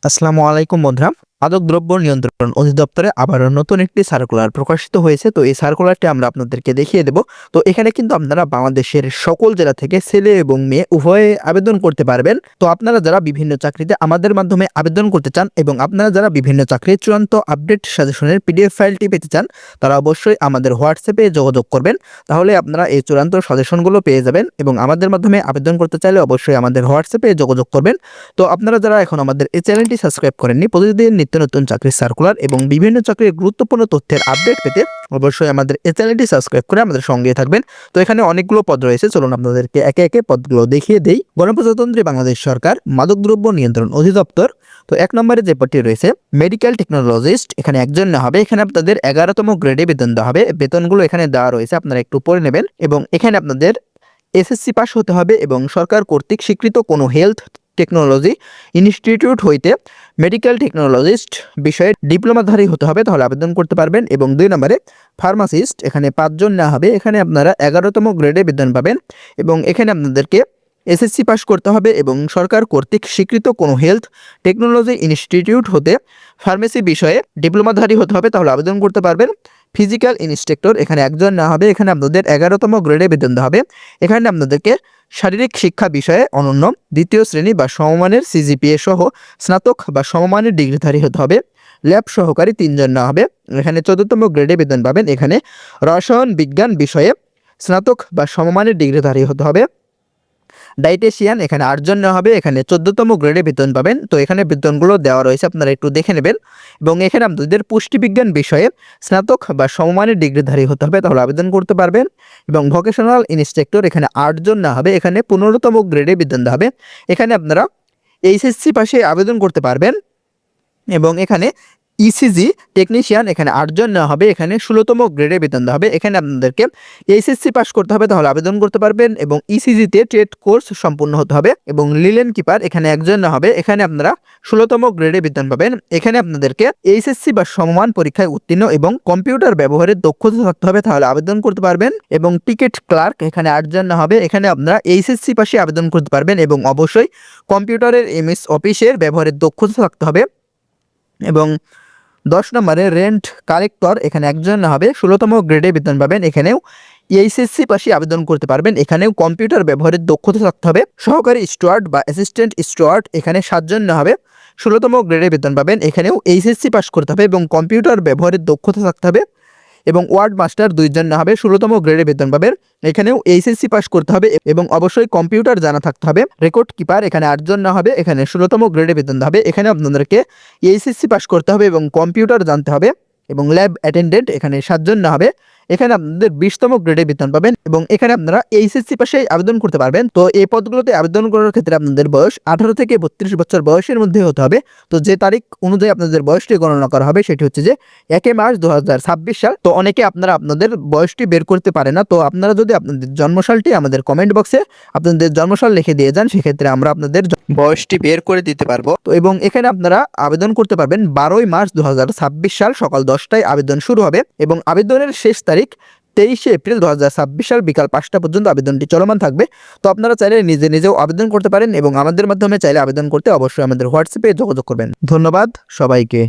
আসসালামু আলাইকুম বন্ধুরা। মাদকদ্রব্য নিয়ন্ত্রণ অধিদপ্তরে আবারও নতুন একটি সার্কুলার প্রকাশিত হয়েছে। তো এই সার্কুলারটি আমরা আপনাদেরকে দেখিয়ে দেব। তো এখানে কিন্তু আপনারা বাংলাদেশের সকল জেলা থেকে ছেলে এবং মেয়ে উভয়ে আবেদন করতে পারবেন। তো আপনারা যারা বিভিন্ন চাকরিতে আমাদের মাধ্যমে আবেদন করতে চান এবং আপনারা যারা বিভিন্ন চাকরির চূড়ান্ত আপডেট সাজেশনের পিডিএফ ফাইলটি পেতে চান, তারা অবশ্যই আমাদের হোয়াটসঅ্যাপে যোগাযোগ করবেন। তাহলে আপনারা এই চূড়ান্ত সাজেশনগুলো পেয়ে যাবেন এবং আমাদের মাধ্যমে আবেদন করতে চাইলে অবশ্যই আমাদের হোয়াটসঅ্যাপে যোগাযোগ করবেন। তো আপনারা যারা এখন আমাদের এই চ্যানেলটি সাবস্ক্রাইব করেননি, প্রতিদিন নিত্য নতুন চাকরির সার্কুলার এবং বিভিন্ন চাকরির গুরুত্বপূর্ণ তথ্যের আপডেট পেতে অবশ্যই আমাদের এই চ্যানেলটি সাবস্ক্রাইব করে আমাদের সঙ্গে থাকবেন। তো এখানে অনেকগুলো পদ রয়েছে, চলুন আপনাদেরকে একে একে পদগুলো দেখিয়ে দেই। গণপ্রজাতন্ত্রী বাংলাদেশ সরকার মাদকদ্রব্য নিয়ন্ত্রণ অধিদপ্তর। তো 1 নম্বরে যে পদটি রয়েছে মেডিকেল টেকনোলজিস্ট, এখানে একজন না হবে। এখানে আপনাদের 11তম গ্রেডে বেতন দেওয়া হবে। বেতনগুলো এখানে দেওয়া রয়েছে, আপনারা একটু পড়ে নেবেন। এবং এখানে আপনাদের এসএসসি পাস হতে হবে এবং সরকার কর্তৃক স্বীকৃত কোনো হেলথ টেকনোলজি ইনস্টিটিউট হইতে মেডিকেল টেকনোলজিস্ট বিষয়ে ডিপ্লোমাধারী হতে হবে, তাহলে আবেদন করতে পারবেন। এবং 2 নম্বরে ফার্মাসিস্ট, এখানে 5 জন না হবে। এখানে আপনারা 11তম গ্রেডে বেতন পাবেন এবং এখানে আপনাদেরকে এসএসসি পাস করতে হবে এবং সরকার কর্তৃক স্বীকৃত কোনো হেলথ টেকনোলজি ইনস্টিটিউট হতে ফার্মেসি বিষয়ে ডিপ্লোমাধারী হতে হবে, তাহলে আবেদন করতে পারবেন। ফিজিক্যাল ইন্সট্রাক্টর, এখানে একজন না হবে। এখানে আপনাদের 11তম গ্রেডে বেতন দেওয়া হবে। এখানে আপনাদেরকে শারীরিক শিক্ষা বিষয়ে অনন্য 2য় শ্রেণী বা সমমানের সিজিপিএ সহ স্নাতক বা সমমানের ডিগ্রিধারী হতে হবে। ল্যাব সহকারী 3 জন না হবে। এখানে 14তম গ্রেডে বেতন পাবেন। এখানে রসায়ন বিজ্ঞান বিষয়ে স্নাতক বা সমমানের ডিগ্রিধারী হতে হবে। ডাইটেশিয়ান, এখানে 8 জন নেওয়া হবে। এখানে 14তম গ্রেডে বেতন পাবেন। তো এখানে বেতনগুলো দেওয়া রয়েছে, আপনারা একটু দেখে নেবেন। এবং এখানে আপনাদের পুষ্টিবিজ্ঞান বিষয়ে স্নাতক বা সমমানের ডিগ্রিধারী হতে হবে, তাহলে আবেদন করতে পারবেন। এবং ভোকেশনাল ইন্সট্রাক্টর, এখানে 8 জন না হবে। এখানে 15তম গ্রেডে বেতন দেওয়া হবে। এখানে আপনারা এইচএসসি পাশে আবেদন করতে পারবেন। এবং এখানে ইসিজি টেকনিশিয়ান, এখানে 8 জন নেওয়া হবে। এখানে 16তম গ্রেডে বেতন দেওয়া হবে। এখানে আপনাদেরকে এইচএসসি পাস করতে হবে, তাহলে আবেদন করতে পারবেন। এবং ইসিজিতে ট্রেড কোর্স সম্পূর্ণ হতে হবে। এবং লিলেন কিপার, এখানে 1 জন নেওয়া হবে। এখানে আপনারা 16তম গ্রেডে বেতন পাবেন। এখানে আপনাদেরকে এইচএসসি বা সমমান পরীক্ষায় উত্তীর্ণ এবং কম্পিউটার ব্যবহারের দক্ষতা থাকতে হবে, তাহলে আবেদন করতে পারবেন। এবং টিকিট ক্লার্ক, এখানে 8 জন নেওয়া হবে। এখানে আপনারা এইচএসসি পাশে আবেদন করতে পারবেন এবং অবশ্যই কম্পিউটারের এমএস অফিসের ব্যবহারের দক্ষতা থাকতে হবে। এবং 10 নম্বরে রেন্ট কালেক্টর, এখানে 1 জন হবে। 16তম গ্রেডে বেতন পাবেন। এখানেও এইচএসসি পাশে আবেদন করতে পারবেন। এখানেও কম্পিউটার ব্যবহারের দক্ষতা থাকতে হবে। সহকারী স্টুয়ার্ড বা অ্যাসিস্ট্যান্ট স্টুয়ার্ড, এখানে 7 জন হবে। 16তম গ্রেডে বেতন পাবেন। এখানেও এইচএসসি পাস করতে হবে এবং কম্পিউটার ব্যবহারের দক্ষতা থাকতে হবে। এবং ওয়ার্ড মাস্টার 2 জন না হবে। 16তম গ্রেডে বেতন পাবেন। এখানেও এইচএসসি পাস করতে হবে এবং অবশ্যই কম্পিউটার জানা থাকতে হবে। রেকর্ড কিপার, এখানে 8 জন না হবে। এখানে 16তম গ্রেডে বেতন হবে। এখানে আপনাদেরকে এইচএসসি পাস করতে হবে এবং কম্পিউটার জানতে হবে। এবং ল্যাব অ্যাটেন্ডেন্ট, এখানে 7 জন না হবে। এখানে আপনাদের 20তম গ্রেডে বেতন পাবেন এবং এখানে আপনারা এইচএসসি পাশে আবেদন করতে পারবেন। তো এই পদগুলোতে আবেদন করার ক্ষেত্রে আপনাদের বয়স 18 থেকে 32 বছর বয়সের মধ্যে হতে হবে। তো যে তারিখ অনুযায়ী আপনাদের বয়সটি গণনা করা হবে সেটি হচ্ছে যে 1 মার্চ 2026 সাল। তো অনেকে আপনারা আপনাদের বয়সটি বের করতে পারে না। তো আপনারা যদি আপনাদের জন্মসালটি আমাদের কমেন্ট বক্সে আপনাদের জন্মসাল লিখে দিয়ে যান, সেক্ষেত্রে আমরা আপনাদের বয়সটি বের করে দিতে পারবো। তো এবং এখানে আপনারা আবেদন করতে পারবেন 12 মার্চ 2026 সাল সকাল 10টায় আবেদন শুরু হবে এবং আবেদনের শেষ তারিখ 23 এপ্রিল 2026 সাল বিকাল 5টা পর্যন্ত আবেদনটি চলমান থাকবে। তো আপনারা চাইলে নিজেও আবেদন করতে পারেন এবং আমাদের মাধ্যমে চাইলে আবেদন করতে অবশ্যই আমাদের হোয়াটসঅ্যাপে যোগাযোগ করবেন। ধন্যবাদ সবাইকে।